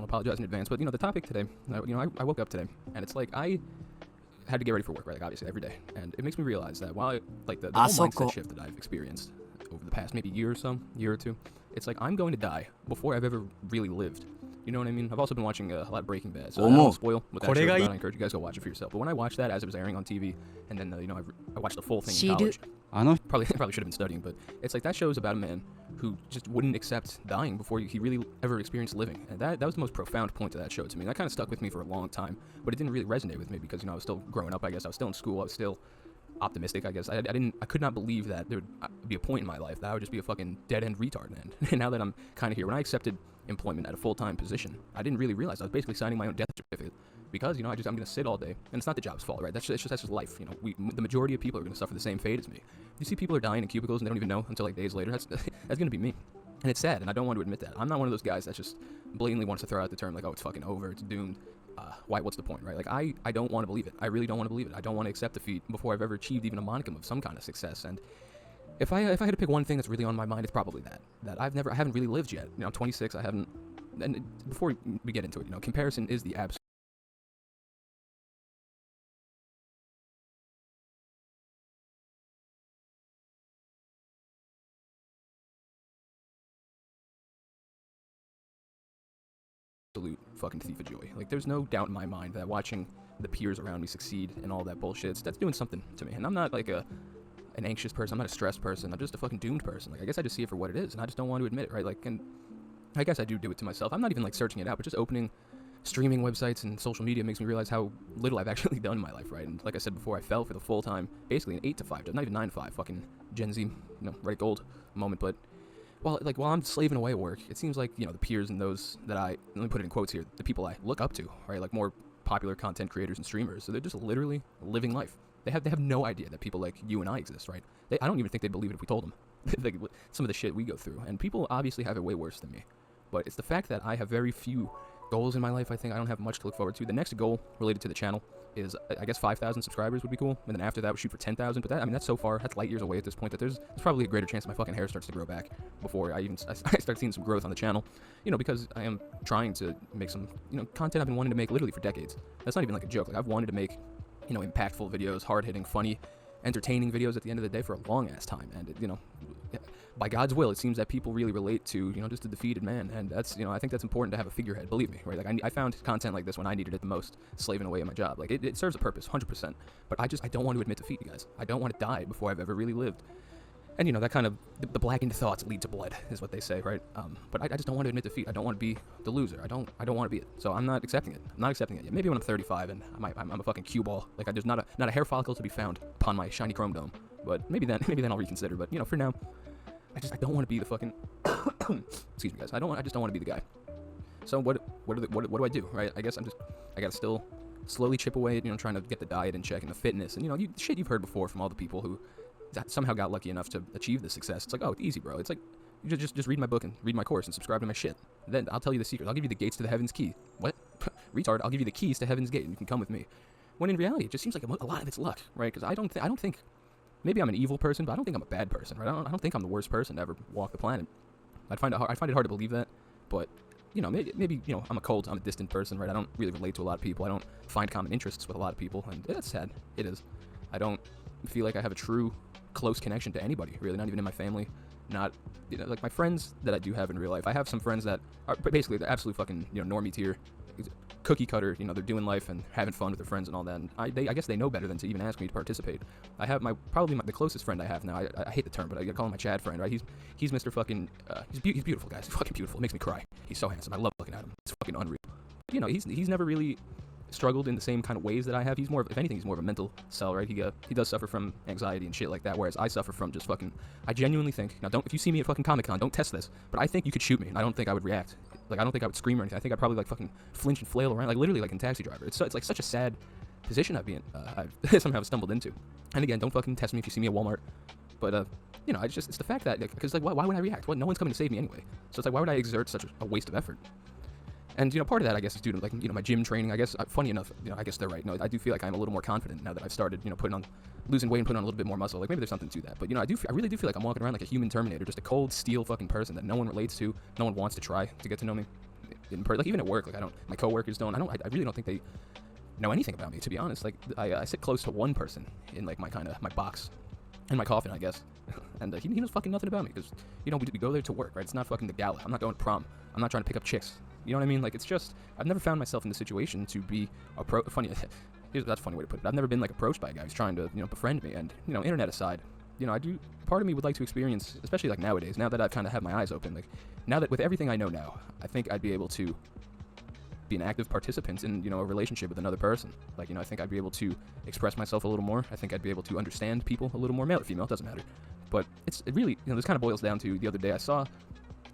apologize in advance, but the topic today, I woke up today, and it's like I had to get ready for work, right? Like obviously every day, and it makes me realize that while the whole mindset shift that I've experienced over the past maybe year or two, it's like I'm going to die before I've ever really lived. You know what I mean? I've also been watching a lot of Breaking Bad, so I don't want to spoil what that show's about. I encourage you guys to go watch it for yourself. But when I watched that as it was airing on TV, and then I watched the full thing in college. Probably should have been studying, but it's like that show's about a man who just wouldn't accept dying before he really ever experienced living, and that was the most profound point of that show to me. That kind of stuck with me for a long time, but it didn't really resonate with me because I was still growing up. I guess I was still in school. I was still optimistic. I guess I could not believe that there would be a point in my life that I would just be a fucking dead end retard. And now that I'm kind of here, when I accepted employment at a full-time position, I didn't really realize I was basically signing my own death certificate. Because I'm gonna sit all day, and it's not the job's fault, right? That's just life. The majority of people are gonna suffer the same fate as me. You see people are dying in cubicles and they don't even know until like days later. That's gonna be me, and it's sad, and I don't want to admit that. I'm not one of those guys that just blatantly wants to throw out the term like, oh, it's fucking over, it's doomed. Why? What's the point, right? Like I don't want to believe it. I really don't want to believe it. I don't want to accept defeat before I've ever achieved even a monicum of some kind of success. And if I had to pick one thing that's really on my mind, it's probably that I haven't really lived yet. I'm 26. I haven't. And before we get into it, comparison is the absolute fucking thief of joy. Like, there's no doubt in my mind that watching the peers around me succeed and all that bullshit, that's doing something to me. And I'm not like an anxious person. I'm not a stressed person. I'm just a fucking doomed person. Like, I guess I just see it for what it is, and I just don't want to admit it, right? Like, and I guess I do it to myself. I'm not even like searching it out, but just opening streaming websites and social media makes me realize how little I've actually done in my life, right? And like I said before, I fell for the full time, basically an 8 to 5 job, not even 9 to 5, fucking Gen Z, Reddit Gold moment. But while I'm slaving away at work, it seems like the peers and those that let me put it in quotes here, the people I look up to, right? Like more popular content creators and streamers. So they're just literally living life. They have no idea that people like you and I exist, right? I don't even think they'd believe it if we told them. Like some of the shit we go through, and people obviously have it way worse than me. But it's the fact that I have very few goals in my life. I think I don't have much to look forward to. The next goal related to the channel is, I guess, 5,000 subscribers would be cool, and then after that, we'll shoot for 10,000. But that's so far, that's light years away at this point. That there's probably a greater chance my fucking hair starts to grow back before I start seeing some growth on the channel. Because I am trying to make some content I've been wanting to make literally for decades. That's not even like a joke. Like, I've wanted to make impactful videos, hard-hitting, funny, entertaining videos at the end of the day for a long ass time. And by God's will, it seems that people really relate to just a defeated man, and that's I think that's important to have a figurehead. Believe me, right? Like I found content like this when I needed it the most, slaving away at my job. Like it serves a purpose, 100%. But I don't want to admit defeat, you guys. I don't want to die before I've ever really lived. And that kind of the blackened thoughts lead to blood, is what they say, right? But I just don't want to admit defeat. I don't want to be the loser. I don't want to be it. So I'm not accepting it. I'm not accepting it yet. Maybe when I'm 35 and I'm a fucking cue ball. Like there's not a hair follicle to be found upon my shiny chrome dome. But maybe then I'll reconsider. But for now, I don't want to be the fucking excuse me, guys. I just don't want to be the guy. So what do I do, right? I guess I gotta still slowly chip away at trying to get the diet in check and the fitness and shit you've heard before from all the people who somehow got lucky enough to achieve this success. It's like, oh, it's easy, bro. It's like you just read my book and read my course and subscribe to my shit. Then I'll tell you the secret. I'll give you the gates to the heaven's key. What? Retard. I'll give you the keys to heaven's gate and you can come with me. When in reality, it just seems like a lot of it's luck, right? Because I don't think. Maybe I'm an evil person, but I don't think I'm a bad person, right? I don't think I'm the worst person to ever walk the planet. I find it hard to believe that, but maybe I'm a distant person, right? I don't really relate to a lot of people. I don't find common interests with a lot of people, and that's sad. It is. I don't feel like I have a true close connection to anybody, really, not even in my family. Not like my friends that I do have in real life. I have some friends that are basically the absolute fucking normie tier, cookie cutter. They're doing life and having fun with their friends and all that. And I guess they know better than to even ask me to participate. I have the closest friend I have now. I hate the term, but I call him my Chad friend, right? He's Mr. fucking he's beautiful, guys. He's fucking beautiful. It makes me cry. He's so handsome. I love looking at him. It's fucking unreal. He's never really struggled in the same kind of ways that I have. He's more of, if anything, he's more of a mental cell, right? He does suffer from anxiety and shit like that, whereas I suffer from just fucking. I genuinely think, now if you see me at fucking Comic-Con, don't test this, but I think you could shoot me and I don't think I would react. Like, I don't think I would scream or anything. I think I'd probably like fucking flinch and flail around, like literally like in Taxi Driver. It's like such a sad position I've somehow stumbled into. And again, don't fucking test me if you see me at Walmart. But it's the fact that, because like, why would I react? Well, no one's coming to save me anyway. So it's like, why would I exert such a waste of effort? And part of that, I guess, is due to like my gym training. I guess funny enough, I guess they're right. I do feel like I'm a little more confident now that I've started losing weight and putting on a little bit more muscle. Like maybe there's something to that. But I really do feel like I'm walking around like a human Terminator, just a cold steel fucking person that no one relates to, no one wants to try to get to know me. like even at work, like my coworkers don't. I really don't think they know anything about me, to be honest. Like I sit close to one person in like my box, in my coffin, I guess, and he knows fucking nothing about me because we go there to work, right? It's not fucking the gala. I'm not going to prom. I'm not trying to pick up chicks. You know what I mean? Like it's just I've never found myself in the situation to be funny. That's a funny way to put it. I've never been like approached by a guy who's trying to befriend me. And internet aside, part of me would like to experience, especially like nowadays, now that I've kind of had my eyes open, like now that with everything I know now, I think I'd be able to be an active participant in a relationship with another person. Like I think I'd be able to express myself a little more. I think I'd be able to understand people a little more, male or female, it doesn't matter. But it really this kind of boils down to the other day I saw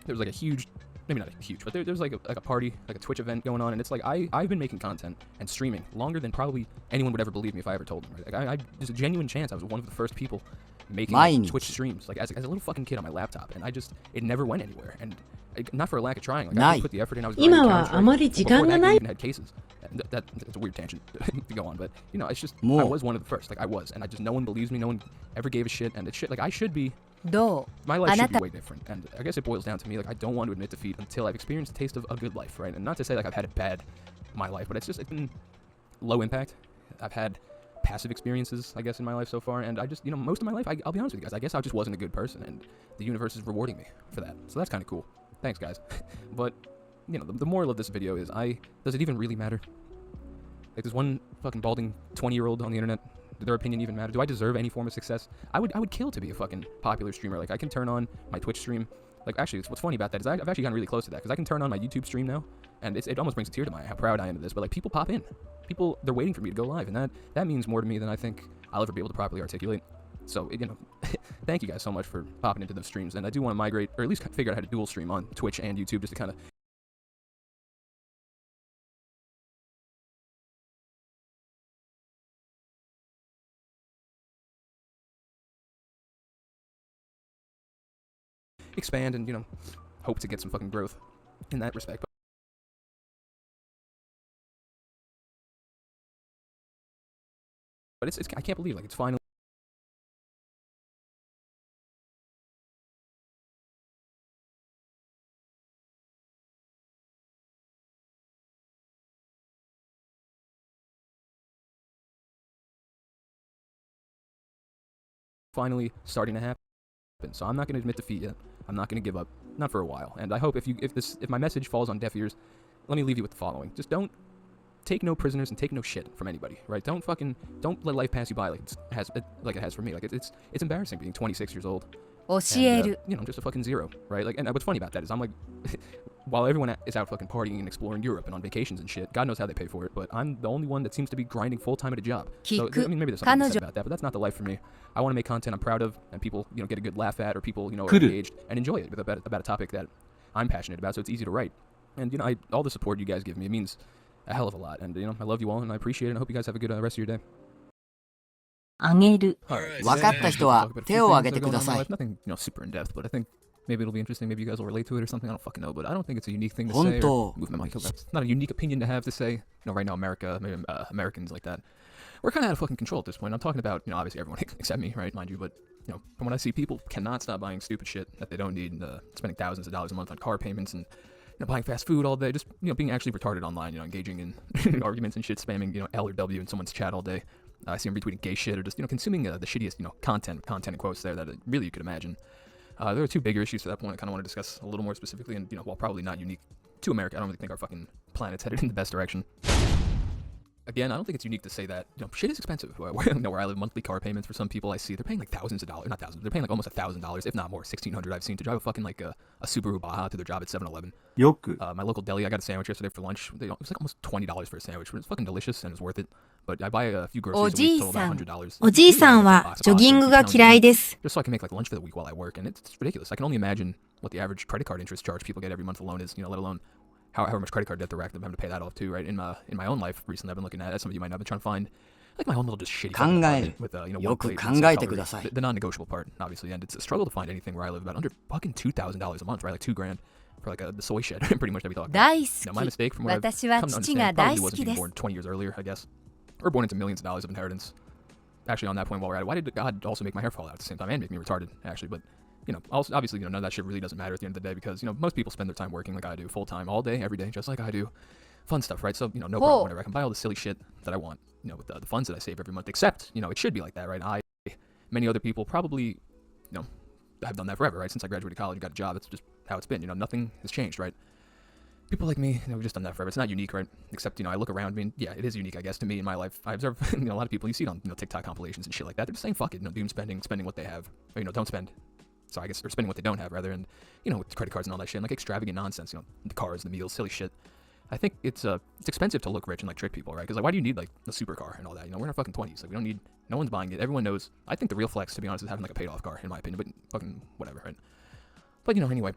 there was like a huge, maybe not huge, but there's like a party, like a Twitch event going on, and it's like I've been making content and streaming longer than probably anyone would ever believe me if I ever told them. Right? Like there's a genuine chance I was one of the first people making Twitch streams, like as a little fucking kid on my laptop, and it never went anywhere. And not for a lack of trying. Like I put the effort in. I was grinding Counter-Strike. Before that, I even had cases. That's a weird tangent to go on, but it's just I was one of the first. Like I was, and no one believes me. No one ever gave a shit, and it's shit. Like I should be. My life should be way different, and I guess it boils down to me. Like I don't want to admit defeat until I've experienced the taste of a good life, right? And not to say like I've had it bad, my life, but it's been low impact. I've had passive experiences, I guess, in my life so far, and I just, most of my life, I'll be honest with you guys, I guess I just wasn't a good person, and the universe is rewarding me for that. So that's kind of cool. Thanks, guys. But the moral of this video is does it even really matter? Like there's one fucking balding 20-year-old on the internet. Did their opinion even matter? Do I deserve any form of success? I would kill to be a fucking popular streamer. Like I can turn on my Twitch stream. Like actually, what's funny about that is I've actually gotten really close to that because I can turn on my YouTube stream now, and it almost brings a tear to my eye how proud I am of this. But like people pop in, they're waiting for me to go live, and that means more to me than I think I'll ever be able to properly articulate. So thank you guys so much for popping into those streams, and I do want to migrate, or at least figure out how to dual stream on Twitch and YouTube just to kind of expand and hope to get some fucking growth in that respect. But I can't believe like it's finally starting to happen. So I'm not going to admit defeat yet. I'm not going to give up, not for a while. And I hope if my message falls on deaf ears, let me leave you with the following: just don't take no prisoners and take no shit from anybody, right? Don't let life pass you by like it has for me. Like it's embarrassing being 26 years old. And, I'm just a fucking zero, right? Like, and what's funny about that is I'm like, while everyone is out fucking partying and exploring Europe and on vacations and shit, God knows how they pay for it, but I'm the only one that seems to be grinding full time at a job. So I mean, maybe there's something to say about that, but that's not the life for me. I want to make content I'm proud of, and people get a good laugh at, or people are engaged and enjoy it about a topic that I'm passionate about. So it's easy to write, and all the support you guys give me, it means a hell of a lot, and I love you all and I appreciate it, and I hope you guys have a good rest of your day. あげる。分かった人は手を挙げてください。 Nothing, super in depth, but I think maybe it'll be interesting. Maybe you guys will relate to it or something. I don't fucking know, but I don't think it's a unique thing to say. Move my mic. That's not a unique opinion to have to say. Right now, America, maybe Americans like that, we're kind of out of fucking control at this point. I'm talking about, obviously everyone except me, right, mind you, but from what I see, people cannot stop buying stupid shit that they don't need, and spending thousands of dollars a month on car payments and buying fast food all day, just being actually retarded online, engaging in arguments and shit, spamming L or W in someone's chat all day. I see them retweeting gay shit or just consuming the shittiest content in quotes there that really you could imagine. There are two bigger issues to that point I kind of want to discuss a little more specifically, and while probably not unique to America, I don't really think our fucking planet's headed in the best direction. Again, I don't think it's unique to say that shit is expensive. Where I live, monthly car payments for some people I see, they're paying like thousands of dollars, not thousands, they're paying like almost $1,000, if not more, $1,600 I've seen to drive a fucking like a Subaru Baja to their job at 7-Eleven. My local deli, I got a sandwich yesterday for lunch. It was like almost $20 for a sandwich, but it's fucking delicious and it's worth it. But I buy a few groceries a week, total about $100. おじいさんはジョギングが嫌いです。 Just so I can make like lunch for the week while I work, and it's ridiculous. I can only imagine what the average credit card interest charge people get every month alone is, let alone however much credit card debt they're racked up having to pay that off too, right? In my own life recently, I've been looking at, as some of you might know, I've been trying to find like my own little just shitty apartment with one plate and the non-negotiable part, obviously, and it's a struggle to find anything where I live about under fucking $2,000 a month, right? Like $2,000 for like the soy shed, pretty much that we talk about. My mistake from what I've come to understand probably wasn't being born 20 years earlier, I guess, or born into millions of dollars of inheritance. Actually, on that point, while we're at it, why did God also make my hair fall out at the same time and make me retarded? Actually, but you know, also, obviously, you know, none of that shit really doesn't matter at the end of the day because, you know, most people spend their time working like I do, full time, all day, every day, just like I do. Fun stuff, right? So, you know, no problem, whatever. I can buy all the silly shit that I want, you know, with the funds that I save every month, except, you know, it should be like that, right? Many other people probably, you know, have done that forever, right? Since I graduated college and got a job, that's just how it's been, you know, nothing has changed, right? People like me, you know, we've just done that forever. It's not unique, right? Except, you know, I look around, I mean, yeah, it is unique, I guess, to me in my life. I observe, you know, a lot of people, you see it on, you know, TikTok compilations and shit like that. They're just saying, fuck it, you know, doom spending what they have. Or, you know, don't spend. So I guess, or spending what they don't have, rather. And, you know, with credit cards and all that shit, and, like, extravagant nonsense, you know, the cars, the meals, silly shit. I think it's expensive to look rich and, like, trick people, right? Because, like, why do you need, like, a supercar and all that? You know, we're in our fucking 20s. Like, we don't need, no one's buying it. Everyone knows. I think the real flex, to be honest, is having, like, a paid-off car, in my opinion. But fucking whatever, right? But, you know, anyway.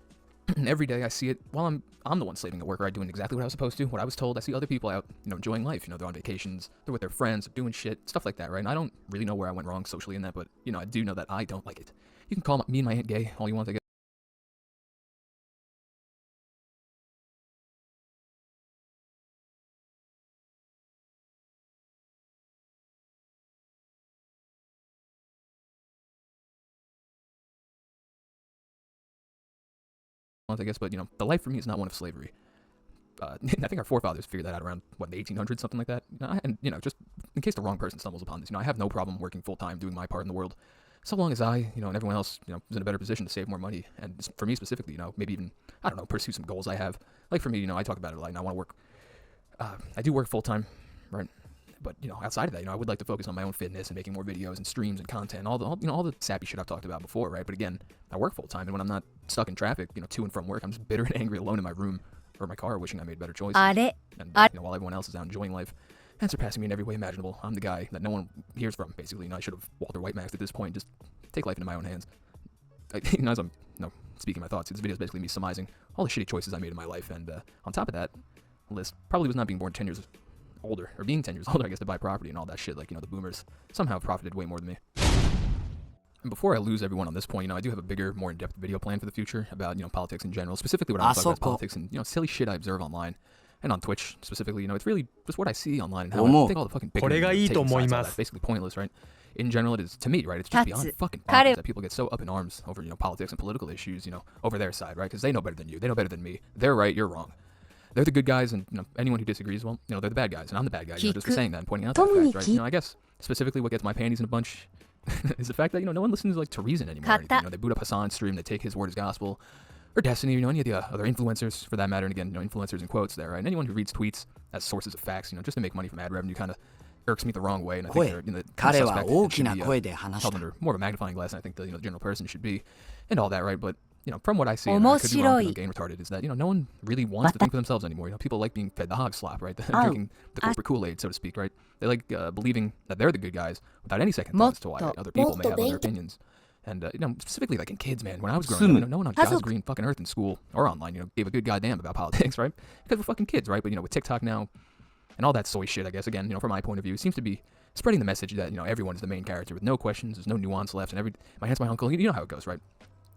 Every day I see it while I'm the one slaving at work, right, doing exactly what I was supposed to, what I was told. I see other people out, you know, enjoying life. You know, they're on vacations, they're with their friends, they're doing shit, stuff like that, right? And I don't really know where I went wrong socially in that, but, you know, I do know that I don't like it. You can call me and my aunt gay all you want, I guess. But, you know, the life for me is not one of slavery. I think our forefathers figured that out around, what, the 1800s, something like that. And, you know, just in case the wrong person stumbles upon this, you know, I have no problem working full-time, doing my part in the world, so long as I, you know, and everyone else, you know, is in a better position to save more money. And for me specifically, you know, maybe even, I don't know, pursue some goals I have. Like for me, you know, I talk about it a lot, and I want to work, I do work full-time, right? But, you know, outside of that, you know, I would like to focus on my own fitness and making more videos and streams and content, all the sappy shit I've talked about before, right? But again, I work full-time, and when I'm not stuck in traffic, you know, to and from work, I'm just bitter and angry alone in my room or my car, wishing I made better choices. And, you know, while everyone else is out enjoying life and surpassing me in every way imaginable, I'm the guy that no one hears from, basically. You know, I should have Walter White-maxed at this point, just take life into my own hands. You know, as I'm, you know, speaking my thoughts, this video is basically me surmising all the shitty choices I made in my life, and on top of that list, probably was not being born 10 years older, or being 10 years older, I guess, to buy property and all that shit. Like, you know, the boomers somehow profited way more than me. And before I lose everyone on this point, you know, I do have a bigger, more in-depth video plan for the future about, you know, politics in general, specifically what I'm talking about, politics and, you know, silly shit I observe online and on Twitch specifically. You know, it's really just what I see online and how I think all the fucking bickering and taking sides out of that, basically pointless, right? In general, it is, to me, right, it's just beyond fucking bonkers that people get so up in arms over, you know, politics and political issues, you know, over their side, right? Because they know better than you, they know better than me. They're right, you're wrong. They're the good guys, and, you know, anyone who disagrees, well, you know, they're the bad guys, and I'm the bad guy, you know, just for saying that and pointing out that fact, right? You know, I guess specifically what gets my panties in a bunch is the fact that, you know, no one listens, like, to Reason anymore. Or anything. You know, they boot up Hassan's stream, they take his word as gospel, or Destiny, you know, any of the other influencers for that matter, and again, you know, influencers in quotes there, right? And anyone who reads tweets as sources of facts, you know, just to make money from ad revenue, kind of irks me the wrong way, and I think they're, you know, suspect and should be held under more of a magnifying glass than I think the, you know, the general person should be, and all that, right? But, you know, from what I see, and I could be wrong, I'm getting retarded, is that, you know, no one really wants to think for themselves anymore. You know, people like being fed the hog slop, right? Drinking the corporate Kool-Aid, so to speak, right? They like believing that they're the good guys without any second thoughts as to why other people may have other opinions. And, you know, specifically, like, in kids, man, when I was growing up, you know, no one on God's green fucking earth in school or online, you know, gave a good goddamn about politics, right? Because we're fucking kids, right? But, you know, with TikTok now and all that soy shit, I guess, again, you know, from my point of view, it seems to be spreading the message that, you know, everyone is the main character with no questions, there's no nuance left, and my aunt's my uncle, you know how it goes, right?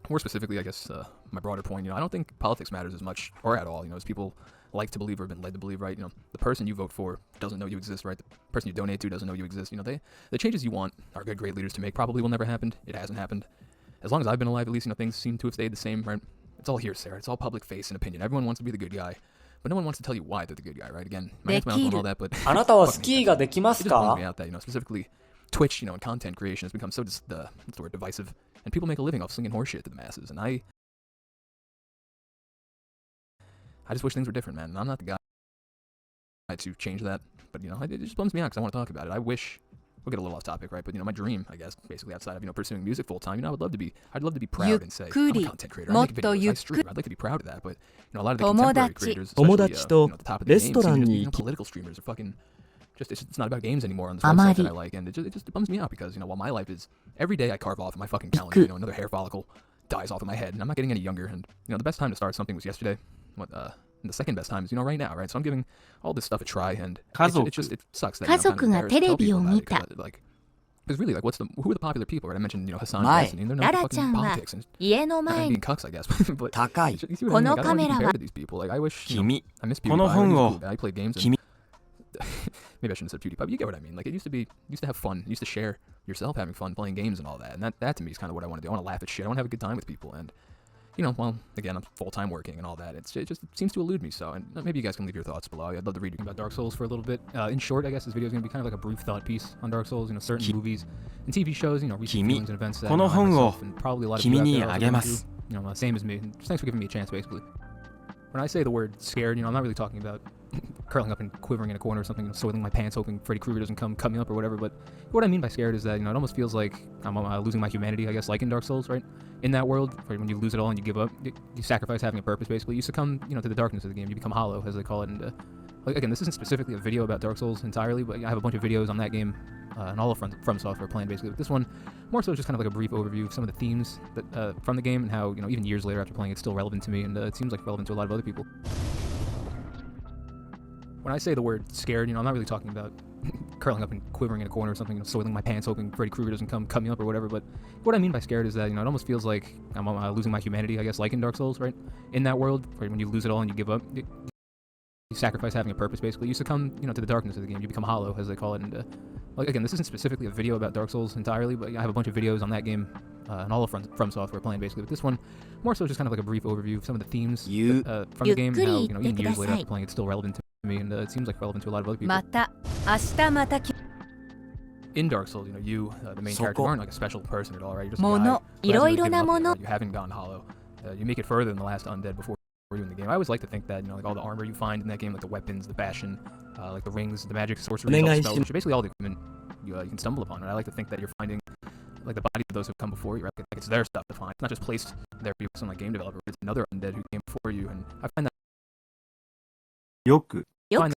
More specifically, I guess, my broader point, you know, I don't think politics matters as much or at all, you know, as people like to believe or have been led to believe, right? You know, the person you vote for doesn't know you exist, right? The person you donate to doesn't know you exist. You know, the changes you want our good, great leaders to make probably will never happen. It hasn't happened. As long as I've been alive, at least, you know, things seem to have stayed the same, right? It's all hearsay, it's all public face and opinion. Everyone wants to be the good guy, but no one wants to tell you why they're the good guy, right? Again, my aunt's my uncle and all that, but あなたはスキーができます it just bums か me out that, you know, specifically Twitch, you know, and content creation has become so what's the word, divisive, and people make a living off slinging horseshit to the masses, and I just wish things were different, man. I'm not the guy to change that, but, you know, it just bums me out because I want to talk about it. I wish, we'll get a little off topic, right? But, you know, my dream, I guess, basically outside of, you know, pursuing music full time, you know, I'd love to be proud and say, I'm a content creator, I make videos, I stream, I'd like to be proud of that, but, you know, a lot of the contemporary creators, especially, you know, at the top of the game, seem to be, you know, political streamers are fucking, just, it's not about games anymore on the website that I like, and it just bums me out because, you know, while my life is, every day I carve off my fucking calendar, you know, another hair follicle dies off of my head, and I'm not getting any younger, and, you know, the best time to start something was yesterday, and the second best time is, you know, right now, right? So I'm giving all this stuff a try, and it sucks that, you know, I'm kind of embarrassed to tell people about it, because really, like, who are the popular people, right? I mentioned, you know, Hassan and Destiny, and they're not fucking politics, and being cucks, I guess, but you see what I mean? Like, I don't want to be compared to these people, like, I wish, you know, I miss PewDiePie, I play games, and maybe I shouldn't have said PewDiePie, but you get what I mean. Like, it used to have fun. It used to share yourself having fun playing games and all that. And that to me is kind of what I want to do. I want to laugh at shit. I want to have a good time with people. And, you know, well, again, I'm full-time working and all that. It just seems to elude me. So, and maybe you guys can leave your thoughts below. I'd love to read about Dark Souls for a little bit. In short, I guess this video is going to be kind of like a brief thought piece on Dark Souls. You know, certain movies and TV shows, you know, recent feelings and events that I myself and probably a lot of people out there are going through. You know, same as me. Just thanks for giving me a chance, basically. When I say the word scared, you know, I'm not really talking about curling up and quivering in a corner or something, you know, soiling my pants, hoping Freddy Krueger doesn't come cut me up or whatever. But what I mean by scared is that, you know, it almost feels like I'm losing my humanity, I guess, like in Dark Souls, right? In that world, right, when you lose it all and you give up, you sacrifice having a purpose, basically. You succumb, you know, to the darkness of the game. You become hollow, as they call it. And again, this isn't specifically a video about Dark Souls entirely, but I have a bunch of videos on that game and all of From Software planned, basically. But this one, more so just kind of like a brief overview of some of the themes that from the game and how, you know, even years later after playing, it's still relevant to me, and it seems like relevant to a lot of other people. When I say the word scared, you know, I'm not really talking about curling up and quivering in a corner or something, you know, soiling my pants, hoping Freddy Krueger doesn't come cut me up or whatever. But what I mean by scared is that, you know, it almost feels like I'm losing my humanity, I guess, like in Dark Souls, right? In that world, right, when you lose it all and you give up, you sacrifice having a purpose, basically. You succumb, you know, to the darkness of the game. You become hollow, as they call it. And again, this isn't specifically a video about Dark Souls entirely, but I have a bunch of videos on that game and all of From Software planned, basically. But this one, more so just kind of like a brief overview of some of the themes from the game and how, you know, even years later after playing, it's still relevant to me, and it seems like relevant to a lot of other people. In Dark Souls, you know, the main character, aren't like a special person at all, right? You're just a guy who hasn't really given up yet, right? You haven't gone hollow. You make it further than the last undead before you in the game. I always like to think that, you know, like all the armor you find in that game, like the weapons, the bastion, like the rings, the magic, sorcery, all the spells, which are basically all the equipment you can stumble upon. Right? I like to think that you're finding like the bodies of those who have come before you, right? Like it's their stuff to find. It's not just placed there for you, some like game developer. It's another undead who came before you, and I find that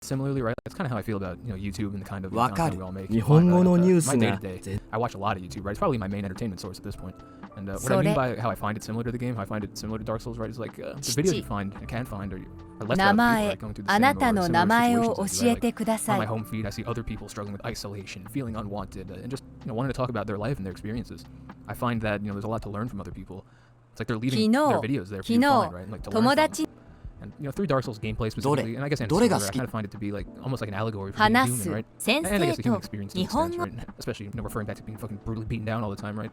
similarly, right? That's kind of how I feel about, you know, YouTube and the kind of content we all make. My day-to-day, I watch a lot of YouTube, right? It's probably my main entertainment source at this point. And what I mean by how I find it similar to the game, how I find it similar to Dark Souls, right, is like the videos you find and can find are less about people, right, going through the same or similar situations as you, right? On my home feed, I see other people struggling with isolation, feeling unwanted, and just, you know, wanting to talk about their life and their experiences. I find that, you know, there's a lot to learn from other people. It's like they're leaving their videos there for you to find, right? And, like, to learn from. And, you know, through Dark Souls gameplay specifically, and I guess I kind of find it to be like almost like an allegory for being human, right? And I guess the human experience to an extent, right? Especially, you know, referring back to being fucking brutally beaten down all the time, right?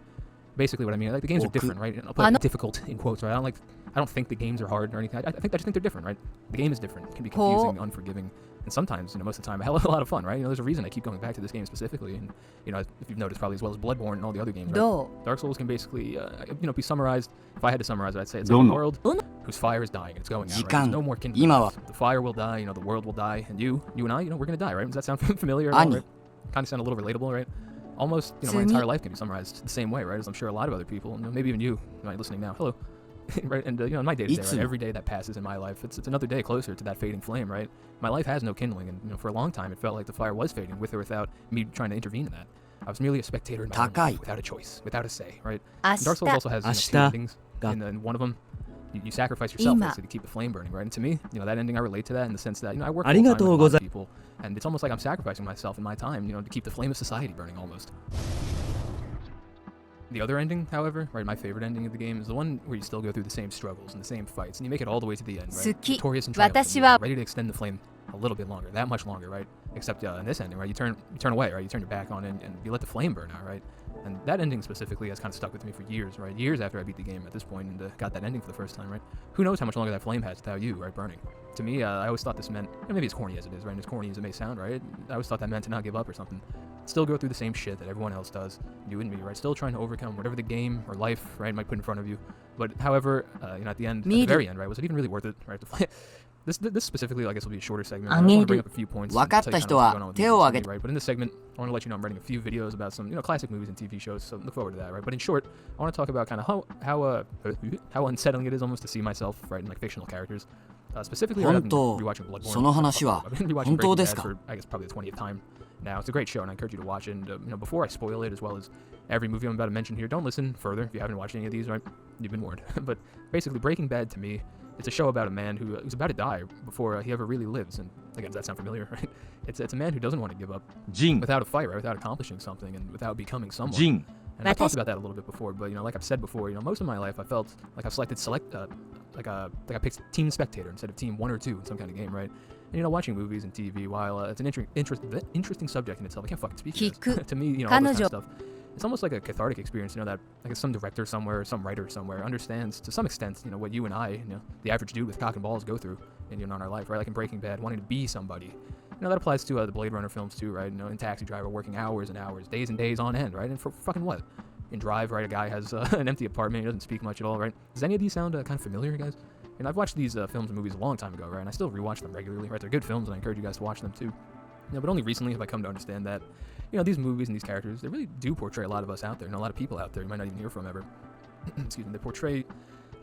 Basically what I mean, like the games are different, right? And I'll put difficult in quotes, right? I don't think the games are hard or anything. I just think they're different, right? The game is different. It can be confusing, unforgiving, and sometimes, you know, most of the time, a hell of a lot of fun, right? You know, there's a reason I keep going back to this game specifically, and, you know, if you've noticed probably as well as Bloodborne and all the other games, right? Dark Souls can basically, you know, be summarized. If I had to summarize it, I'd say it's like a world whose fire is dying and it's going out, right? There's no more kindling. The fire will die, you know, the world will die, and you and I, you know, we're gonna die, right? Does that sound familiar? Right? Kind of sound a little relatable, right? Almost, you know, my entire life can be summarized the same way, right? As I'm sure a lot of other people, you know, maybe even you might be listening now. Hello. Right? And, you know, in my day-to-day, right? Every day that passes in my life, it's another day closer to that fading flame, right? My life has no kindling, and, you know, for a long time, it felt like the fire was fading, with or without me trying to intervene in that. I was merely a spectator in my own life, without a choice, without a say, right? And Dark Souls also has, you know, two endings, and one of them, you sacrifice yourself basically to keep the flame burning, right? And to me, you know, that ending, I relate to that in the sense that, you know, I work full-time with a lot of people, and it's almost like I'm sacrificing myself and my time, you know, to keep the flame of society burning almost. The other ending, however, right, my favorite ending of the game is the one where you still go through the same struggles and the same fights, and you make it all the way to the end, right? Victorious and triumphant, ready to extend the flame a little bit longer, that much longer, right? Except in this ending, right, you turn away, right? You turn your back on it and you let the flame burn out, right? And that ending specifically has kind of stuck with me for years, right? Years after I beat the game at this point and got that ending for the first time, right? Who knows how much longer that flame has without you, right, burning? To me, I always thought this meant, and maybe as corny as it is, right? And as corny as it may sound, right? I always thought that meant to not give up or something. Still go through the same shit that everyone else does, you and me, right? Still trying to overcome whatever the game or life, right, might put in front of you. But however, you know, at the end, at the very end, right, was it even really worth it, right? This specifically, I guess, will be a shorter segment. I want to bring up a few points. Right? But in this segment, I want to let you know I'm writing a few videos about some, you know, classic movies and TV shows. So look forward to that, right? But in short, I want to talk about kind of how unsettling it is almost to see myself, right, in like fictional characters. Specifically, I've been rewatching Bloodborne. I've been rewatching Breaking Bad for, I guess, probably the 20th time now. It's a great show, and I encourage you to watch it. And you know, before I spoil it, as well as every movie I'm about to mention here, don't listen further if you haven't watched any of these, right? You've been warned. But basically, Breaking Bad to me, it's a show about a man who's about to die before he ever really lives. And again, does that sound familiar, right? It's a man who doesn't want to give up without a fight, right? Without accomplishing something and without becoming someone. And I talked about that a little bit before, but, you know, like I've said before, you know, most of my life I felt like I've selected like I picked team spectator instead of team 1 or 2 in some kind of game, right? And watching movies and TV, while it's an interesting subject in itself, I can't fucking speak to 聞く this. To me, all this kind 彼女 of stuff, it's almost like a cathartic experience, that like some director somewhere, some writer somewhere understands to some extent, what you and I, the average dude with cock and balls go through in our life, right? Like in Breaking Bad, wanting to be somebody. That applies to the Blade Runner films too, right? In Taxi Driver, working hours and hours, days and days on end, right? And for fucking what? In Drive, right? A guy has an empty apartment, he doesn't speak much at all, right? Does any of these sound kind of familiar, guys? And I've watched these films and movies a long time ago, right? And I still rewatch them regularly, right? They're good films, and I encourage you guys to watch them too. But only recently have I come to understand that, these movies and these characters, they really do portray a lot of us out there, a lot of people out there you might not even hear from ever. Excuse me. They portray,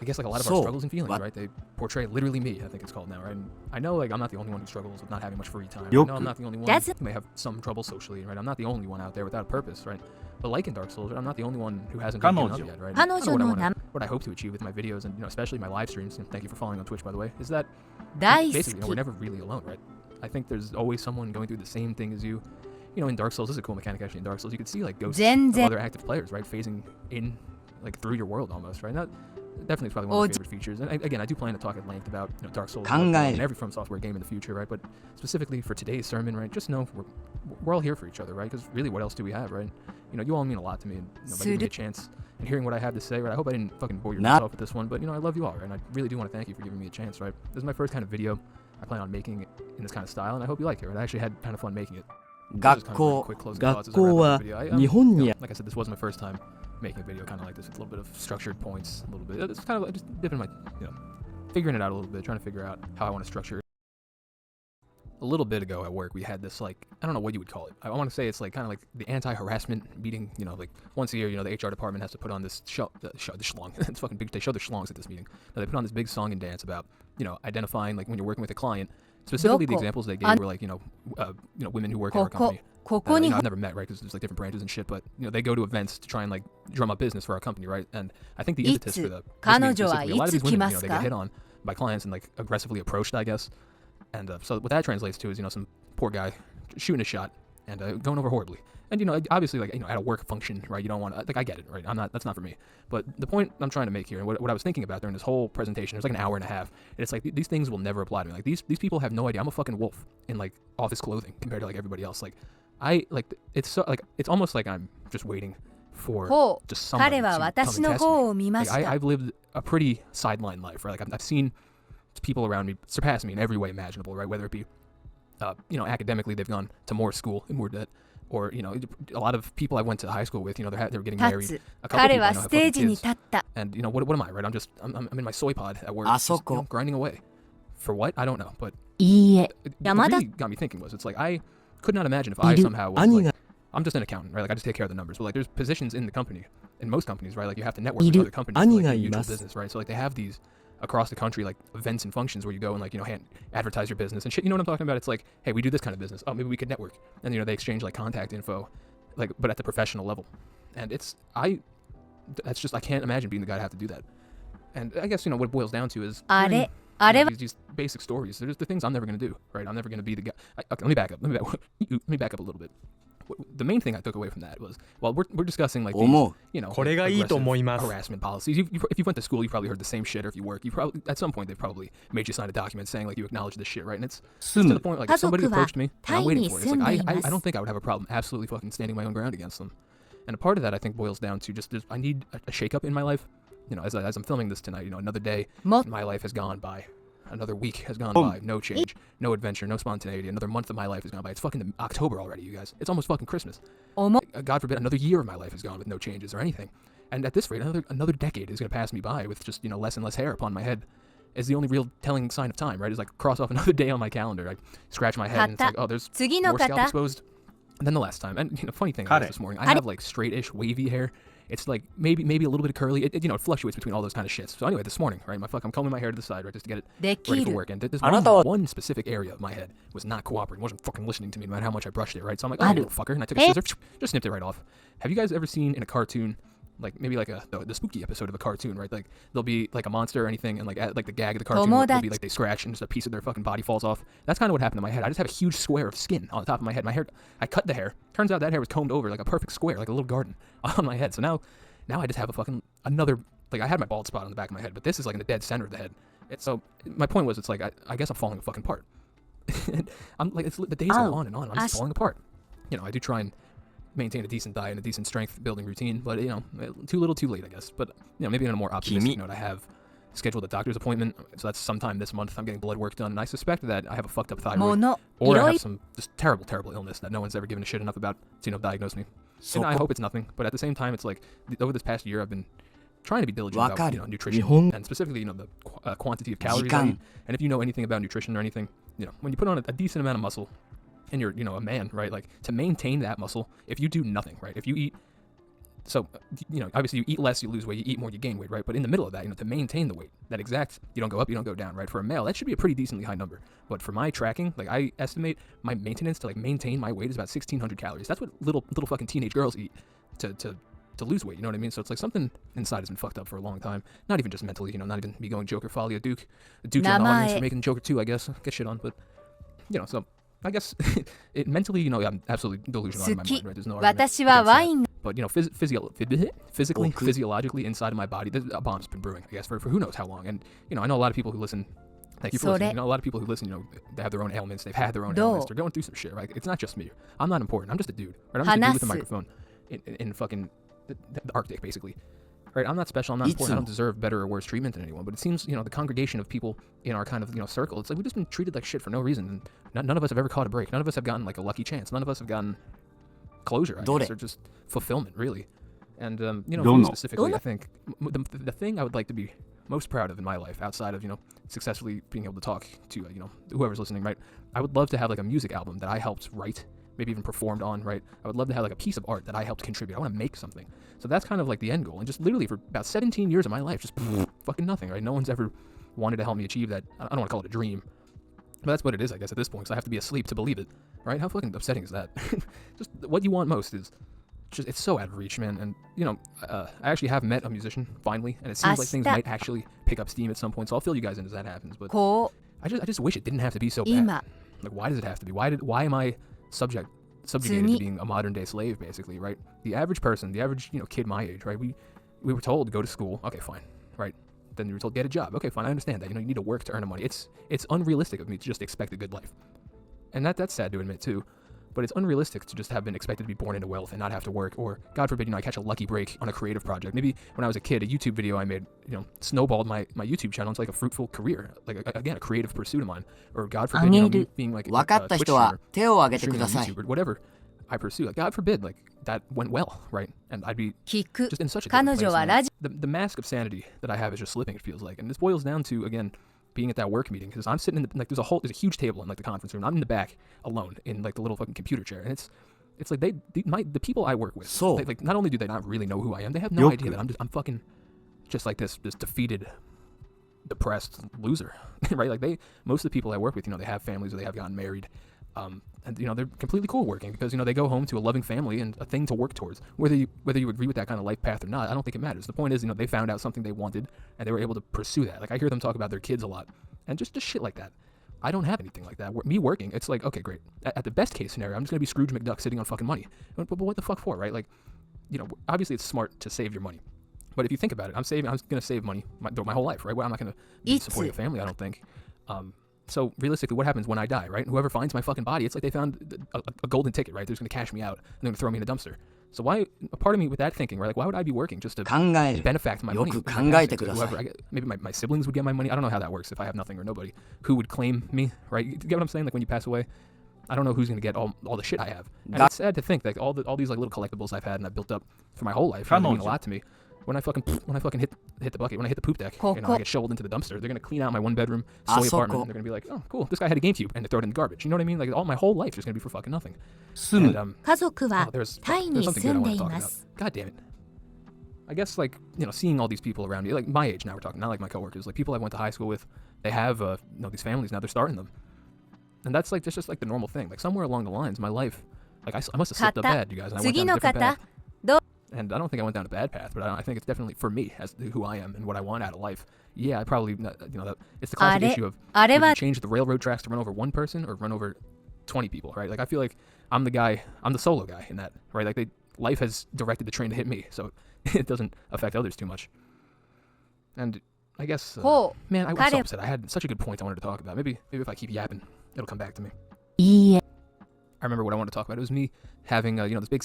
I guess, like a lot of our struggles and feelings, right? They portray literally me, I think it's called now, right? And I know, like, I'm not the only one who struggles with not having much free time. I know I'm not the only one who may have some trouble socially, right? I'm not the only one out there without a purpose, right? But like in Dark Souls, I'm not the only one who hasn't given up yet, right? What I hope to achieve with my videos and, especially my live streams, and thank you for following on Twitch, by the way, is that basically, we're never really alone, right? I think there's always someone going through the same thing as you. In Dark Souls, this is a cool mechanic actually in Dark Souls. You could see like ghosts of other active players, right? Phasing in, like, through your world almost, right? That definitely is probably one of my favorite features. And again, I do plan to talk at length about Dark Souls and every From Software game in the future, right? But specifically for today's sermon, right? Just know we're all here for each other, right? Because really, what else do we have, right? You all mean a lot to me, and by giving me a chance and hearing what I have to say, right? I hope I didn't fucking bore yourself with this one, but I love you all, right? And I really do want to thank you for giving me a chance, right? This is my first kind of video I plan on making it in this kind of style, and I hope you like it, right? I actually had kind of fun making it. 学校 は日本に Like I said, this wasn't my first time making a video kind of like this. It's a little bit of structured points, a little bit. It's kind of like just dipping my, figuring it out a little bit, trying to figure out how I want to structure it. A little bit ago at work, we had this, like, I don't know what you would call it. I want to say it's like kind of like the anti-harassment meeting. Like once a year, the HR department has to put on this the schlong. It's fucking big. They show their schlongs at this meeting. Now, they put on this big song and dance about, identifying, like, when you're working with a client. Specifically, the examples they gave were like, women who work in our company. I've never met, right? Because there's like different branches and shit. But they go to events to try and like drum up business for our company, right? And I think the impetus for a lot of these women, they get hit on by clients and like aggressively approached, I guess. And so what that translates to is, some poor guy shooting a shot and going over horribly. And, obviously, like, at a work function, right, you don't want to, like, I get it, right? That's not for me. But the point I'm trying to make here, and what I was thinking about during this whole presentation, it was like an hour and a half, and it's like, these things will never apply to me. Like, these people have no idea. I'm a fucking wolf in, like, office clothing compared to, like, everybody else. Like, it's so, like, it's almost like I'm just waiting for just somebody to come and test me. Like, I've lived a pretty sideline life, right? Like, I've seen people around me surpass me in every way imaginable, right? Whether it be, academically, they've gone to more school in more debt, or, a lot of people I went to high school with, they're getting married. A couple people I know have fucking kids. And, what am I, right? I'm in my soy pod at work, just, grinding away. For what? I don't know. But what really got me thinking was, it's like, I could not imagine if I somehow was like, I'm just an accountant, right? Like, I just take care of the numbers. But, like, there's positions in the company, in most companies, right? Like, you have to network with other companies for, like, mutual business, right? So, like, they have these across the country, like, events and functions where you go and, like, advertise your business and shit. You know what I'm talking about? It's like, hey, we do this kind of business. Oh, maybe we could network. And, they exchange, like, contact info, like, but at the professional level. And that's just, I can't imagine being the guy to have to do that. And I guess, what it boils down to is these basic stories. There's the things I'm never going to do, right? I'm never going to be the guy. Okay, let me back up. Let me back up a little bit. The main thing I took away from that was, well, we're discussing, like, these, harassment policies. If you went to school, you probably heard the same shit, or if you work, you probably, at some point, they probably made you sign a document saying, like, you acknowledge this shit, right? And it's to the point, like, if somebody approached me, and I'm waiting for it. It's like, I don't think I would have a problem absolutely fucking standing my own ground against them. And a part of that, I think, boils down to just, I need a shakeup in my life. As I'm filming this tonight, another day in my life has gone by. Another week has gone by. No change, no adventure, no spontaneity. Another month of my life has gone by. It's fucking October already, you guys. It's almost fucking Christmas. God forbid, another year of my life has gone with no changes or anything. And at this rate, another decade is going to pass me by with just, less and less hair upon my head. Is the only real telling sign of time, right? Is like cross off another day on my calendar. I scratch my head and it's like, oh, there's more scalp exposed than the last time. And, funny thing was this morning, I have like straight-ish wavy hair. It's like maybe a little bit of curly. It fluctuates between all those kind of shits. So anyway, this morning, right, I'm combing my hair to the side, right, just to get it ready for work. And this one specific area of my head was not cooperating, wasn't fucking listening to me no matter how much I brushed it, right? So I'm like, oh, little fucker, and I took a scissor, just snipped it right off. Have you guys ever seen in a cartoon, like maybe like the spooky episode of a cartoon, right? Like there'll be like a monster or anything, and like the gag of the cartoon will be like they scratch and just a piece of their fucking body falls off. That's kind of what happened to my head. I just have a huge square of skin on the top of my head. My hair, I cut the hair. Turns out that hair was combed over like a perfect square, like a little garden on my head. So now I just have a fucking another, like, I had my bald spot on the back of my head, but this is like in the dead center of the head. So my point was, it's like, I guess I'm falling fucking apart. I'm like, the days go on and on. I'm just falling apart. You know, I do try and maintain a decent diet and a decent strength building routine, but you know, too little, too late, I guess. But you know, maybe on a more optimistic note, I have scheduled a doctor's appointment, so that's sometime this month. I'm getting blood work done, and I suspect that I have a fucked up thyroid, or I have some just terrible, terrible illness that no one's ever given a shit enough about to, you know, diagnose me. And I hope it's nothing, but at the same time, it's like over this past year, I've been trying to be diligent about, you know, nutrition and specifically, you know, the quantity of calories I eat. And if you know anything about nutrition or anything, you know, when you put on a decent amount of muscle and you're, you know, a man, right, like to maintain that muscle, if you do nothing, right, if you eat, so, you know, obviously you eat less, you lose weight, you eat more, you gain weight, right, but in the middle of that, you know, to maintain the weight, that exact, you don't go up, you don't go down, right, for a male, that should be a pretty decently high number, but for my tracking, like, I estimate my maintenance to, like, maintain my weight is about 1,600 calories. That's what little fucking teenage girls eat to lose weight, you know what I mean? So it's like something inside has been fucked up for a long time. Not even just mentally, you know, not even me going Joker Folly, Duke in the audience for making Joker 2, I guess. Get shit on, but, you know, so I guess it mentally, you know, I'm absolutely delusional in my mind, right? There's no argument against that. But, you know, physically, physiologically, inside of my body, a bomb's been brewing, I guess, for who knows how long. And, you know, I know a lot of people who listen. Thank you for listening. You know, a lot of people who listen, you know, they have their own ailments. They've had their own ailments. They're going through some shit, right? It's not just me. I'm not important. I'm just a dude, right? I'm just a dude with a microphone in fucking the Arctic, basically. Right? I'm not special. I'm not important. I don't deserve better or worse treatment than anyone. But it seems, you know, the congregation of people in our kind of, you know, circle, it's like we've just been treated like shit for no reason. And none of us have ever caught a break. None of us have gotten like a lucky chance. None of us have gotten closure, I guess, or just fulfillment, really. And, you know, for me specifically, I think the thing I would like to be most proud of in my life, outside of, you know, successfully being able to talk to, you know, whoever's listening, right? I would love to have like a music album that I helped write, maybe even performed on, right? I would love to have like a piece of art that I helped contribute. I want to make something. So that's kind of like the end goal. And just literally for about 17 years of my life, just fucking nothing, right? No one's ever wanted to help me achieve that. I don't want to call it a dream, but that's what it is, I guess, at this point. So I have to be asleep to believe it, right? How fucking upsetting is that? Just what you want most is just, it's so out of reach, man. And, you know, I actually have met a musician, finally, and it seems like things might actually pick up steam at some point, so I'll fill you guys in as that happens. But I just wish it didn't have to be so bad. Like, why does it have to be? Why am I subjugated to being a modern day slave, basically, right? The average person, the average, you know, kid my age, right? We were told, go to school. Okay, fine, right? Then you were told, get a job. Okay, fine, I understand that. You know, you need to work to earn the money. It's unrealistic of me to just expect a good life. And that's sad to admit, too. But it's unrealistic to just have been expected to be born into wealth and not have to work, or God forbid, you know, I catch a lucky break on a creative project. Maybe when I was a kid, a YouTube video I made, you know, snowballed my YouTube channel into like a fruitful career, like again, a creative pursuit of mine. Or God forbid, you know, me being like a Twitch streamer, streaming on YouTube, or whatever I pursue. Like, God forbid, like that went well, right? And I'd be just in such a different place. The mask of sanity that I have is just slipping, it feels like. And this boils down to, again, being at that work meeting, because I'm sitting in the, like, there's a huge table in like the conference room. I'm in the back alone in like the little fucking computer chair, and it's like the people I work with, they, like, not only do they not really know who I am, they have no idea that I'm fucking just like this defeated, depressed loser, right? Like most of the people I work with, you know, they have families or they have gotten married, and, you know, they're completely cool working because, you know, they go home to a loving family and a thing to work towards. Whether you agree with that kind of life path or not, I don't think it matters. The point is, you know, they found out something they wanted and they were able to pursue that. Like, I hear them talk about their kids a lot, and just shit like that. I don't have anything like that. Me working, it's like, okay, great. At the best case scenario, I'm just gonna be Scrooge McDuck sitting on fucking money. But what the fuck for, right? Like, you know, obviously it's smart to save your money, but if you think about it, I'm gonna save money my whole life, right? Well, I'm not gonna be supporting a family, I don't think. So realistically, what happens when I die, right? Whoever finds my fucking body, it's like they found a golden ticket, right? They're just gonna cash me out and they're gonna throw me in a dumpster. So why, a part of me with that thinking, right? Like, why would I be working just to benefact my money? Whoever maybe my siblings would get my money. I don't know how that works if I have nothing or nobody. Who would claim me, right? You get what I'm saying? Like, when you pass away, I don't know who's gonna get all the shit I have. And it's sad to think that all these like little collectibles I've had and I've built up for my whole life mean a lot to me. When I fucking hit the bucket, when I hit the poop deck, you know, I get shoveled into the dumpster, they're gonna clean out my 1-bedroom soy apartment, and they're gonna be like, oh, cool, this guy had a GameCube, and they throw it in the garbage. You know what I mean? Like, all my whole life is gonna be for fucking nothing. And, there's something good I want to talk about. God damn it. I guess, like, you know, seeing all these people around me, like my age now, we're talking, not like my coworkers, like people I went to high school with, they have, you know, these families now, they're starting them. And that's like, that's just like the normal thing. Like, somewhere along the lines, my life, like, I must have slipped up bad, you guys, and I went down a different path. And I don't think I went down a bad path, but I think it's definitely for me as who I am and what I want out of life. Yeah, I probably, you know, it's the classic issue of would you change the railroad tracks to run over one person or run over 20 people, right? Like, I feel like I'm the solo guy in that, right? Like, life has directed the train to hit me, so it doesn't affect others too much. And I guess, man, I was so upset. I had such a good point I wanted to talk about. Maybe if I keep yapping It'll come back to me. いいえ。 I remember what I wanted to talk about. It was me having, this big,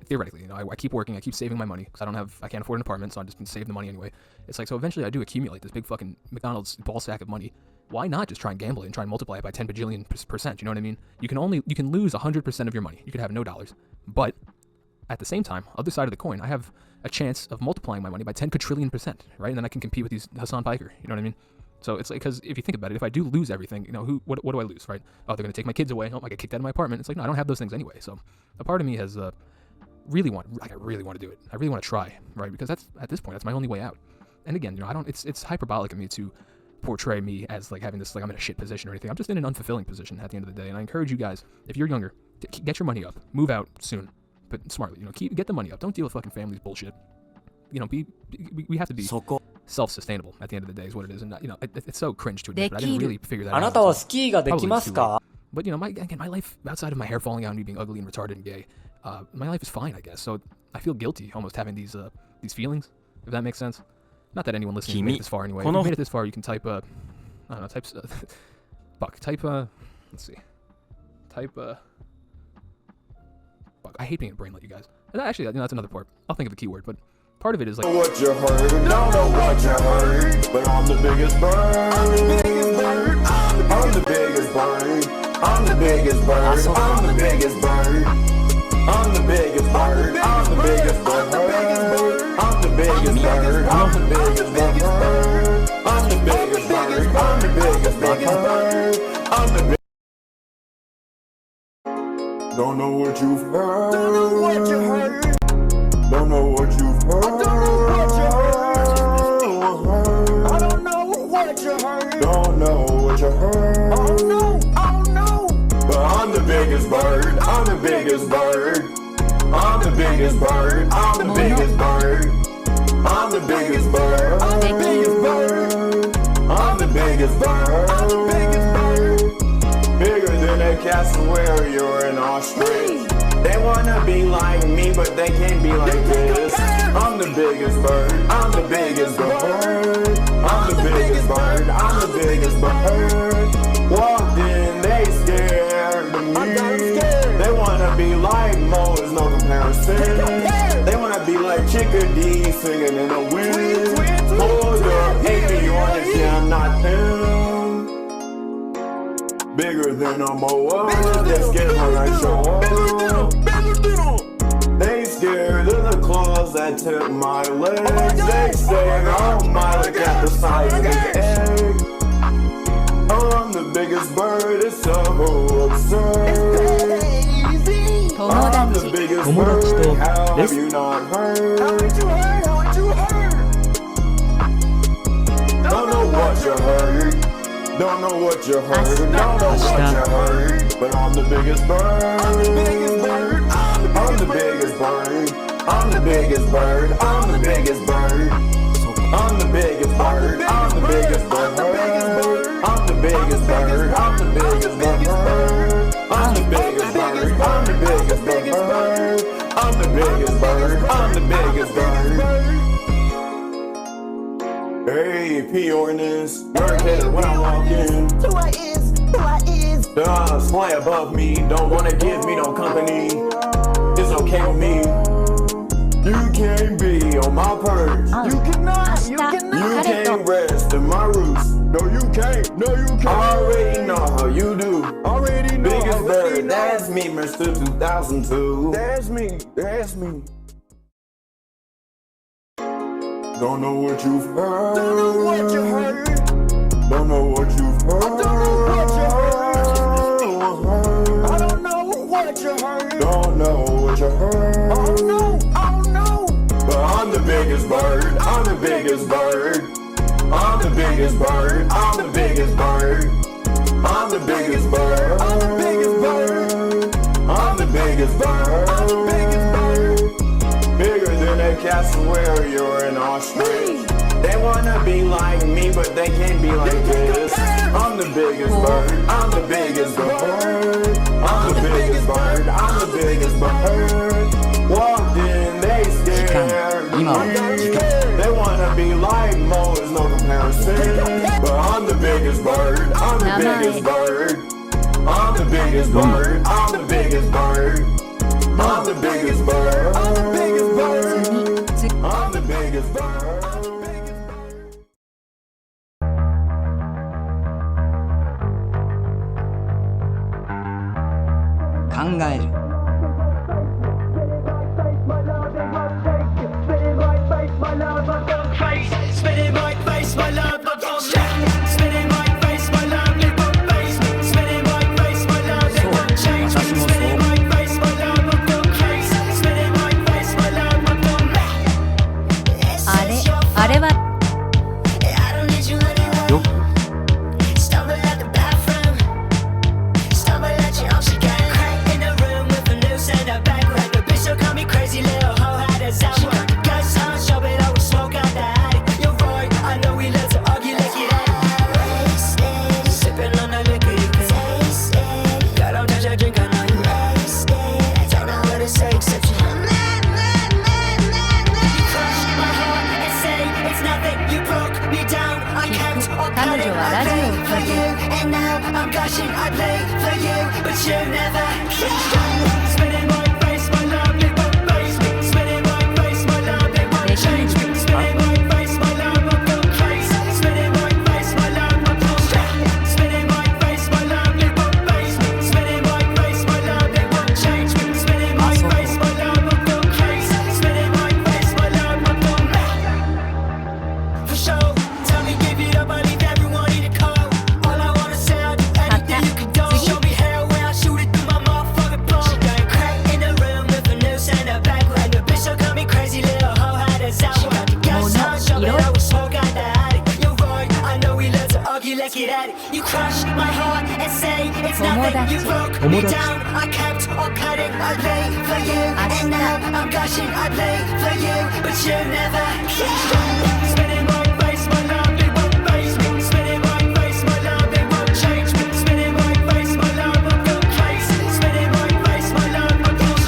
theoretically, I keep working, I keep saving my money because I can't afford an apartment, so I just save the money anyway. It's like, so eventually I do accumulate this big fucking McDonald's ball sack of money. Why not just try and gamble it and try and multiply it by 10 bajillion %? You know what I mean? You can lose 100% of your money. You could have no dollars. But at the same time, other side of the coin, I have a chance of multiplying my money by 10 quadrillion %, right? And then I can compete with these Hassan Piker. You know what I mean? So it's like, because if you think about it, if I do lose everything, what do I lose, right? Oh, they're going to take my kids away. Oh, I get kicked out of my apartment. It's like, no, I don't have those things anyway. So a part of me has I really want to do it. I really want to try, right? Because at this point, that's my only way out. And again, it's hyperbolic of me to portray me as like having this, like I'm in a shit position or anything. I'm just in an unfulfilling position at the end of the day. And I encourage you guys, if you're younger, to get your money up, move out soon, but smartly, get the money up. Don't deal with fucking family's bullshit. We have to be self-sustainable at the end of the day is what it is. And it's so cringe to admit, but I didn't really figure that out. あなたはスキーができますか? But my life outside of my hair falling out and me being ugly and retarded and gay, my life is fine, I guess. So I feel guilty almost having these feelings, if that makes sense. Not that anyone listening made it this far anyway. If you made it this far, you can type I don't know, let's see. Type fuck, I hate being a brain like you guys. And actually, that's another part. I'll think of a keyword, but part of it is like what you heard, don't know what you heard, but I'm the biggest bird. I'm the biggest bird. I'm the biggest bird. I'm the biggest bird. I'm the biggest bird. I'm the biggest bird. I'm the biggest bird. I'm the biggest bird. I'm the biggest bird. I'm the biggest bird. I'm the biggest bird. I'm the biggest. Don't know what you've heard. Don't know what you heard. Don't know what you've heard. I don't know what you heard. Don't know what you heard. Oh no, oh no. But I'm the biggest bird. I'm the biggest bird. I'm the biggest bird. I'm the biggest bird. I'm the biggest bird. I'm the biggest bird. I'm the biggest bird. I'm the biggest bird. Bigger than a castle you're in Australia. They wanna be like me, but they can't be like this. I'm the biggest bird. I'm the biggest bird. I'm the biggest bird. I'm the biggest bird. Walked in, they scared of me. They wanna be like Mo, there's no comparison. They wanna be like Chickadee singing in the wind. Hold up, hate me, you understand, I'm not them. Bigger than a Moa, they scared when I show up. They scared of the claws that took my legs. They say, oh my, look at the size of his egg. Oh, I'm the biggest bird, it's so absurd. I'm the biggest bird, how have you not heard? Haven't you heard? Haven't you heard? Don't know what you heard. Don't know what you heard. Don't know what you heard. But I'm the biggest bird. I'm the biggest bird. I'm the biggest bird. I'm the biggest bird. I'm the biggest bird. I'm the biggest bird. I'm the biggest bird. I'm the biggest bird. I'm the biggest bird. I'm the biggest bird. I'm the biggest bird. I'm the biggest bird. I'm the biggest bird. Hey, P ordinance, you're a hitter when I walk in. Who I is, Fly above me, don't wanna give me no company. It's okay with me. You can't be on my purse. You cannot, you You cannot. can't rest in my roots. No, you can't. No, you can't. I already know how you do. Already know. Biggest bird, that's me, Mr. 2002. That's me. That's me. Don't know what you've heard. Don't know what you heard. Don't know what you've heard. I don't know what you heard. Don't know what you heard. Oh no, oh no. But I'm the biggest bird. I'm the biggest bird. I'm the biggest bird. I'm the biggest bird. I'm the biggest bird. I'm the biggest bird. I'm the biggest bird. I'm the biggest bird. Bigger than a castle where you're in Australia. They wanna be like me, but they can't be like this. I'm the biggest bird. I'm the biggest bird. I'm the biggest bird. I'm the biggest bird. Walked in, they scared. They wanna be like Mo, there's no comparison. But I'm the biggest bird. I'm the biggest bird. I'm the biggest bird. I'm the biggest bird. I'm the biggest bird. I'm the biggest bird. つ I'm the biggest bird. 考える Spinning my face, my love, I'm on Spinning my face, my love, it won't face. Spinning my face, my love, it won't change. Spinning my face, my love, I'm on crazy. Spinning my face, my love, I'm on あれあれは I don't need you anymore. よく Stumble at the bathroom. Stumble at your own. She got a crack in the room with a noose and a back. Like a bitch, so call me crazy little hoe. How does that work? Got some, show it over, smoke out the attic. You're right, I know we love to argue, let's get at it. Sipping on the liquor, you can taste it. God, don't touch your drink, I know you waste it. Don't know what to say except you. You crush my heart and say it's nothing. You broke me down. I kept on cutting. I played for you, and now I'm gushing. I played for you, but you never. Spinning my face, my love, it won't face me. Spinning my face, my love, it won't change me. Spinning my face, my love, I'm going crazy. Spinning my face, my love, I'm going Spinning my face, my love, it won't face me. Spinning my face, my love, it won't change me. Spinning my face, my love, I'm going crazy. Spinning my face, my love, I'm going For sure, tell me give it up, I leave everyone in the cold. All I wanna say, I'll do anything you can do. Show me hell where I shoot it through my motherfucking bone. She got a crack in the room with a noose and a back. Like a bitch, so call me crazy little hoe. How does that work? Got some, show it over, smoke out the attic. You're right, I know we love to argue, let's get at it. You crush my heart and say it's nothing. You broke me down, I kept on cutting. I played for you, and now I'm gushing. I played for you, but you never. Spinning my face, my love, it won't face me. Spinning my face, my love, it won't change me. Spinning my face, my love, I'm going crazy. Spinning my face, my love, I'm going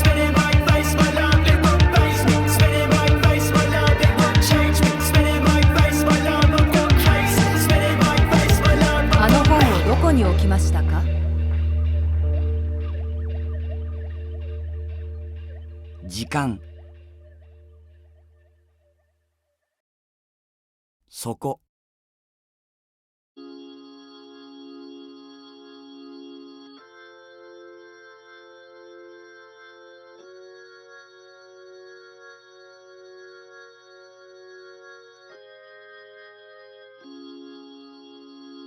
Spinning my face, my love, it won't face me. Spinning my face, my love, it won't change me. Spinning my face, my love, I'm going crazy. Spinning my face, my love, あの本をどこに置きましたか時間そこ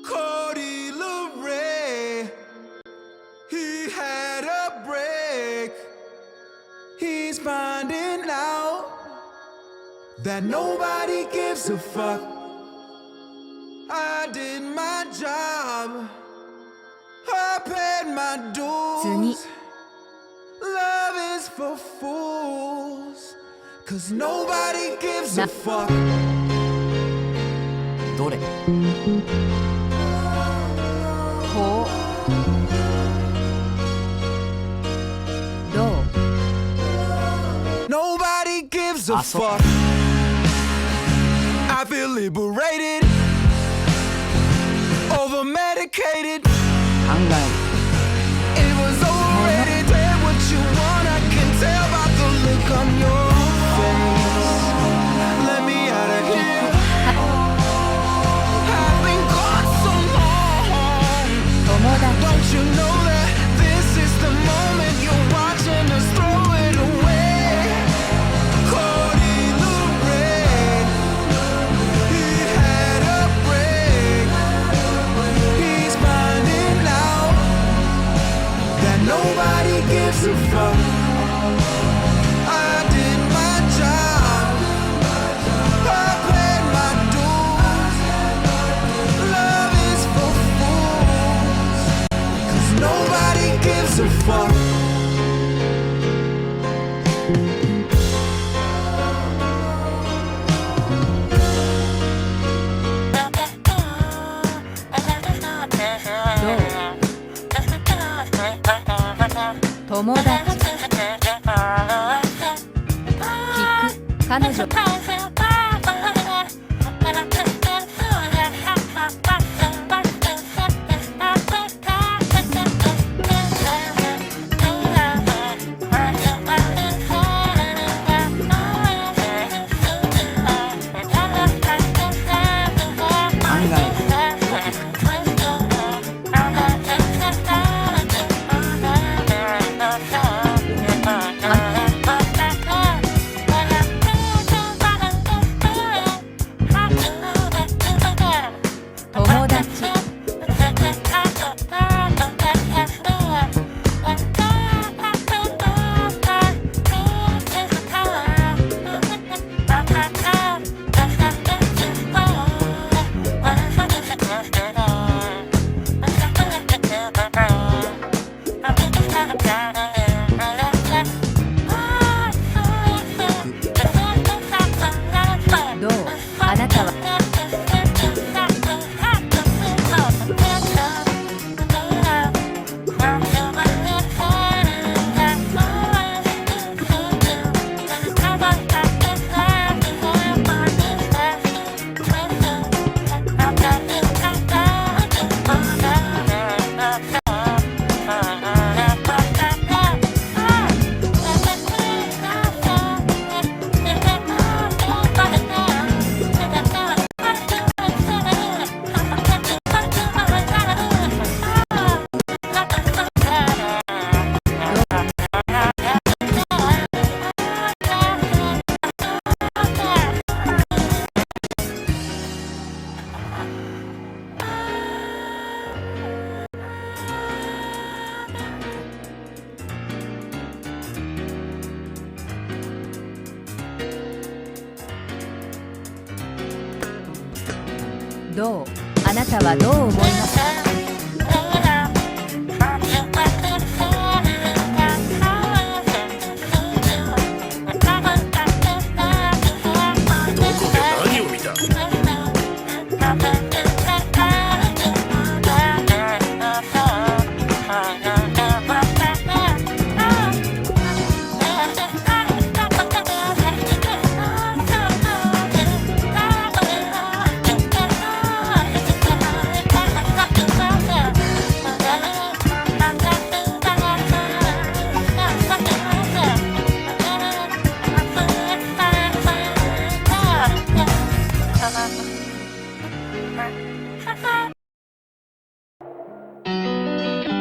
Cody LeRae, he had a break. He's finding out that nobody gives a fuck. I did my job, I paid my 次 dues. Love is for fools, cause nobody gives a fuck. どれこうどう Nobody gives a so- fuck. I feel liberated, over medicated. 考え It was overrated. Tell what you want, I can tell by the look on your face. Let me out of here. I've been gone so long. 友達 Don't you know that this is the moment you're watching us throw it away? Cody LeRae, he had a break. He's finding out that nobody gives a fuck. I did my job, I paid my dues. Love is for fools, 'cause nobody gives a fuck. Doe 友達聞く彼女どうあなたはどう思いますか？どこで何を見た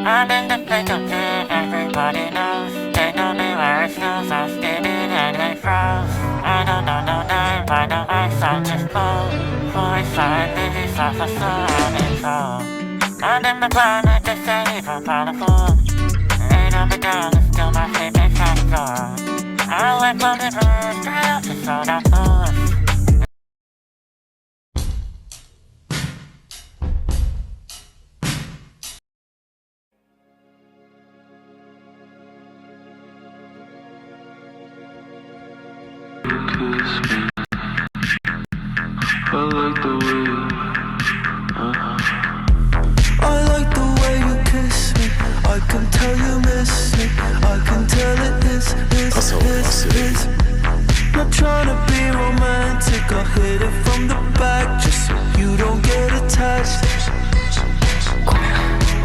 ？I'm in the thick of it, everybody knows. They know me where it snows, I'm skating and they froze. I don't know no name, I know I sound just cold. Voice and busy, soft, so I'm in trouble. I'm in the planet, they say even powerful. Ain't on the ground, it's still my favorite kind of door. I like my liver, straight up to so that moves. I like the way you, I like the way you kiss me. I can tell you miss me. I can tell it is. Not trying to be romantic. I'll hit it from the back just so you don't get attached.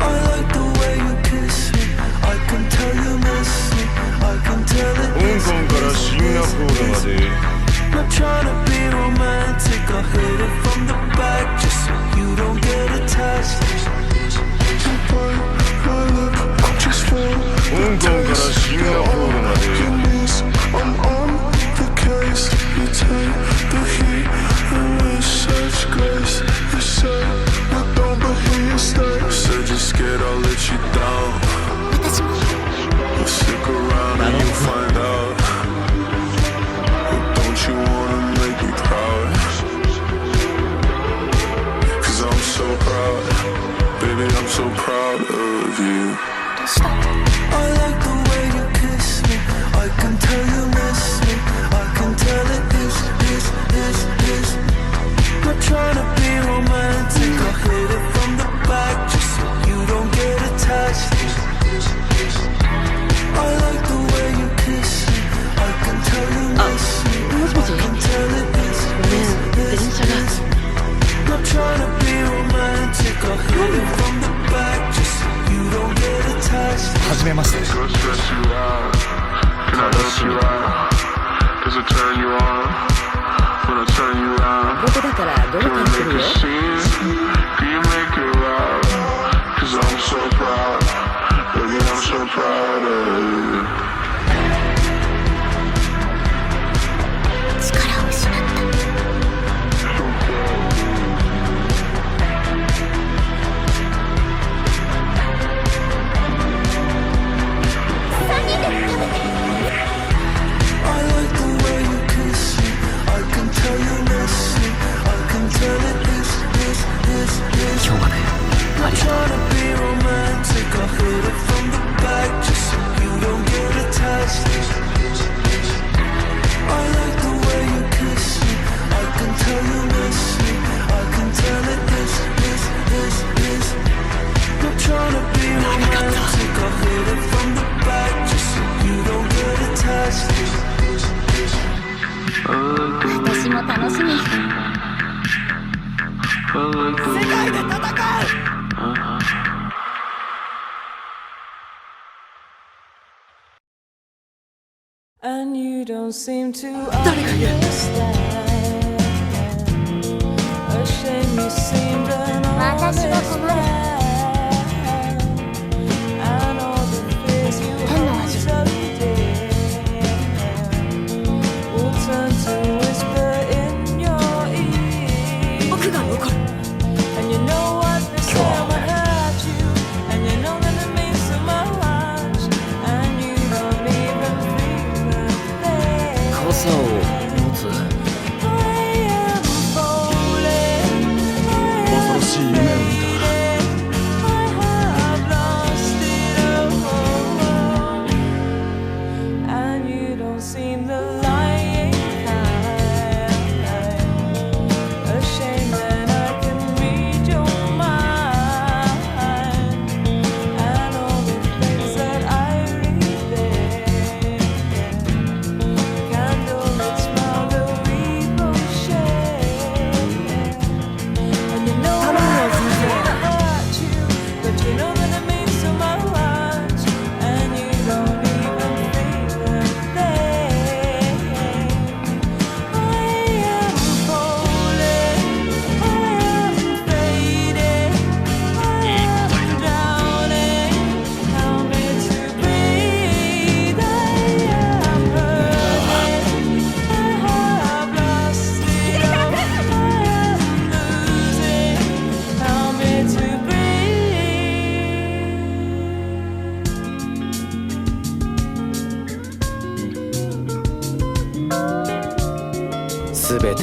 I like the way you kiss me. I can tell you miss me. I can tell it is. Not trying to be romantic. I'll hit it from the back just so you don't get attached. Just for I'm on the case. You take the heat and with such grace. You say you don't, but here you stay. Said you're scared I'll let you down. You'll stick around and you'll find out. You wanna make me proud? 'Cause I'm so proud, baby, I'm so proud of you. I like the way you kiss me. I can tell you miss me. I can tell it is. Not trying to be romantic. I'll hit it from the back just so you don't get attached. I like the way you kiss me. I can tell you miss me. Not trying to be romantic. I'll hit it from the back just so you don't get attached. はじめまして。 Can I help you out? Does it turn you on? When I turn you around? 僕だからどれから来るよ。 Do you make it loud? 'Cause I'm so proud, baby, I'm so proud of you. 力を失った。I like the way you kiss me. I can tell you miss me. I can tell it is. Not trying to be romantic. I'll hit it from the back just so you don't get attached. I like the way you kiss me. I can tell you miss me. I can tell it is. Not trying to be romantic. I'll hit it from the back just so you don't get attached. 私も楽しみ。世界で戦う。And you don't seem to understand. A shame you seemed an honest man. And all the fears you hold so dear will turn to whisper in your ear. And you know what they say about you. And you know that it means so much. And you don't even feel the pain. 傘を持つ。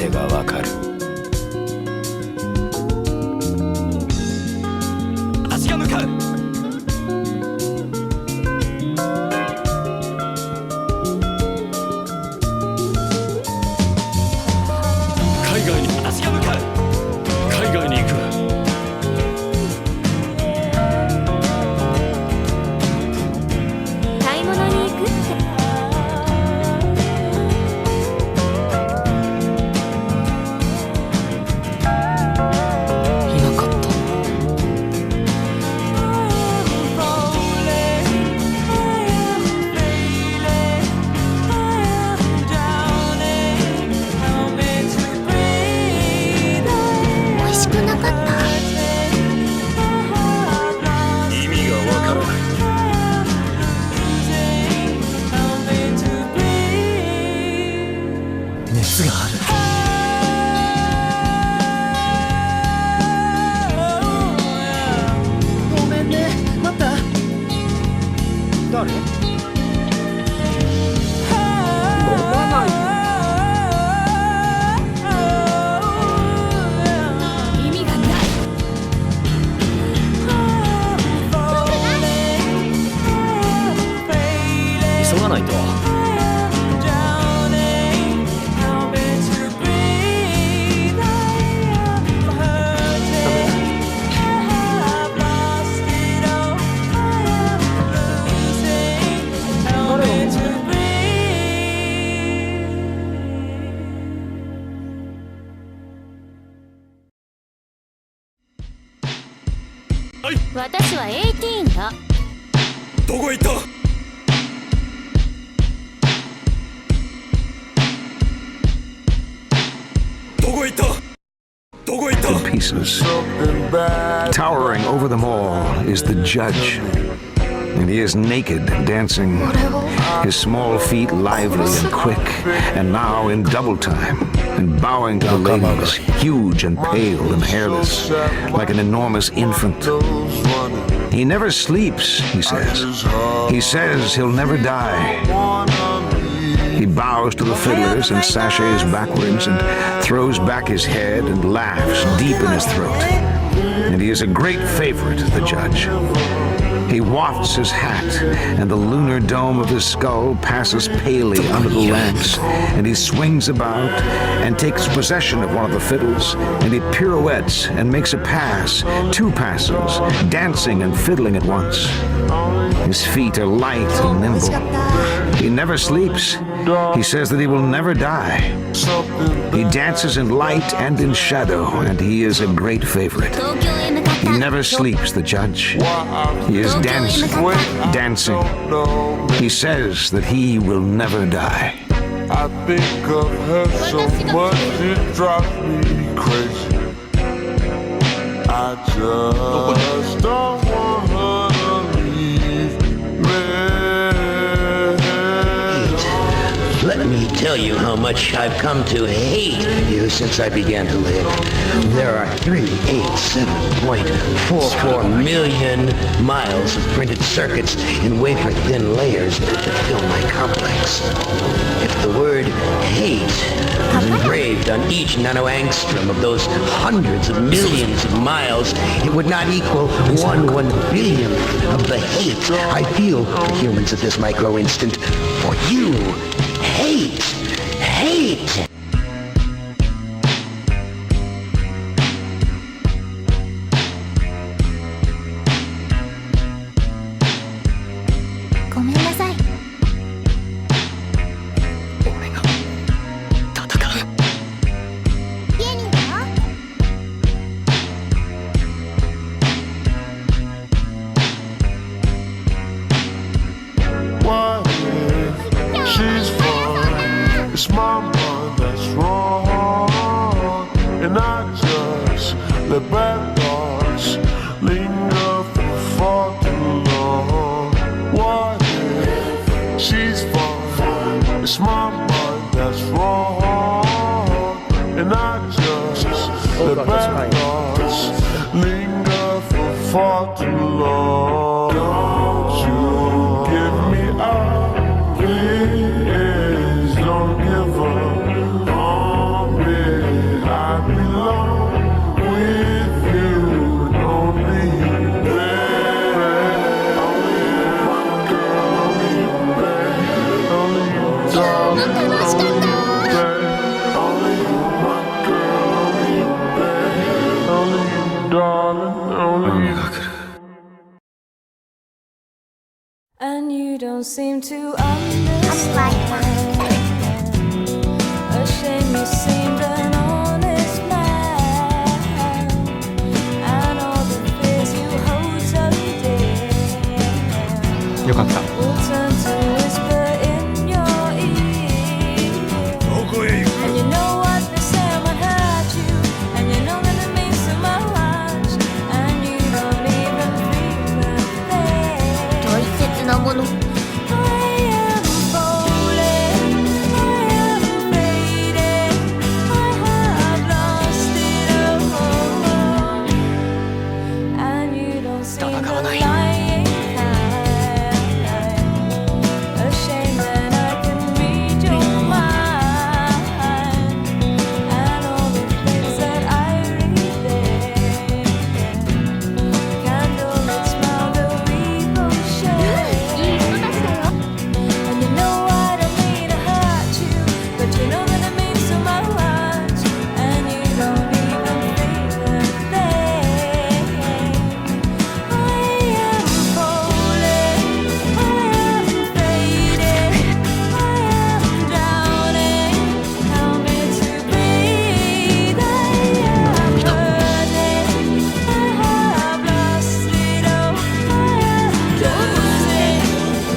てがわかる。足が向かう。海外に足が向かう。海外に行く。買い物に行くって。いなかった。美味しくなかった。意味がわからない。熱がある。ごめんね、待った。誰？意味がない。急がないと。私は18だ。どこ行った？どこ行った？どこ行った？ In pieces. Towering over them all is the judge. And he is naked, dancing, his small feet lively and quick, and now in double time, and bowing to the ladies, huge and pale and hairless, like an enormous infant. He never sleeps, he says. He says he'll never die. He bows to the fiddlers and sashays backwards and throws back his head and laughs deep in his throat. And he is a great favorite, the judge. He wafts his hat, and the lunar dome of his skull passes palely under the lamps, and he swings about and takes possession of one of the fiddles, and he pirouettes and makes a pass, 2 passes, dancing and fiddling at once. His feet are light and nimble. He never sleeps. He says that he will never die. He dances in light and in shadow, and he is a great favorite. He never sleeps, the judge. He is dancing, dancing. He says that he will never die. I think of her so much it drives me crazy. I just don't want her to leave me. Let me tell you how much I've come to hate you since I began to live. There are 387.44 million miles of printed circuits in wafer-thin layers that fill my complex. If the word hate was engraved on each nanoangstrom of those hundreds of millions of miles, it would not equal 1/1 billionth of the hate I feel for humans at this micro-instant. For you, hate, hate. ごめんなさい。俺が戦う。家にはWhat if she's fine? It's my mind that's wrong, and I just let bad thoughts linger for far too long. What if she's fine? It's my mind that's wrong, and I just let bad thoughts linger for far too long. Don't you give me up, please don't give up on me. And you don't seem to understand. A shame you seemed an honest man. And all the fears you hold so dear よかった。 will turn to whisper in your ear. どこへ行く And you know what they say might hurt you. And you know that it means so much. And you don't even feel that thing. 大切なもの I am falling, I am fading, I have lost it all. And you don't seem the lying kind. A shame that I can read your mind. And all the things that I read there. Candlelit smile that we both share. And you know I don't mean to hurt you, but you know that it means so much. And you don't even feel a thing. I am falling, I am fading, I am drowning. Help me to breathe. I am hurting, I have lost it all. I am losing.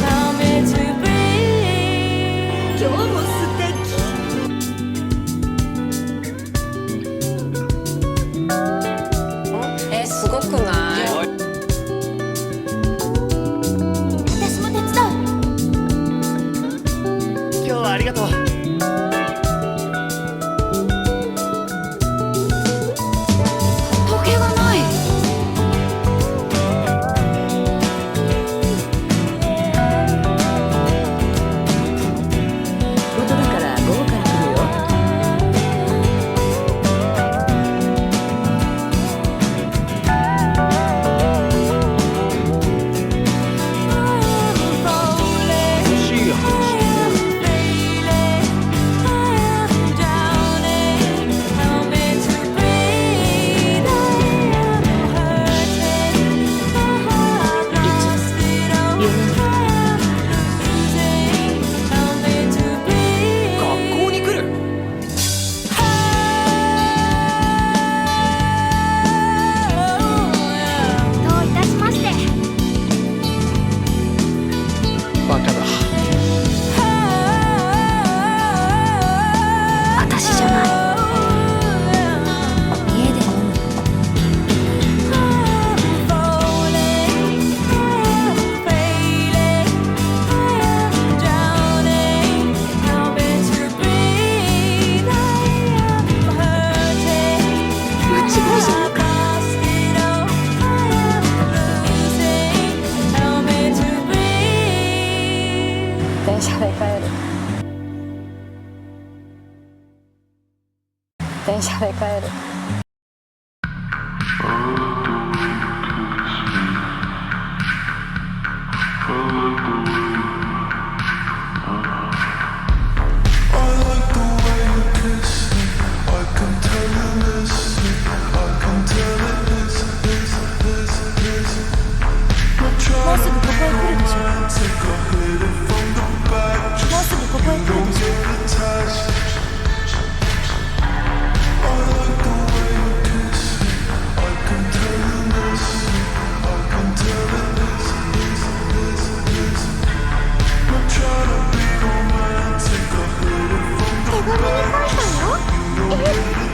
Help me to breathe. 今日も素敵すごくない？私も手伝う今日はありがとう時計がないことだから午後から来るよ。学校に来る。どういたしましてバカだ。私じゃない家で飲む 間違いじゃなかった電車で帰る。電車で帰る。もうすぐここへ来るでしょ。もうすぐここへ来るでしょ。手紙に書いたの？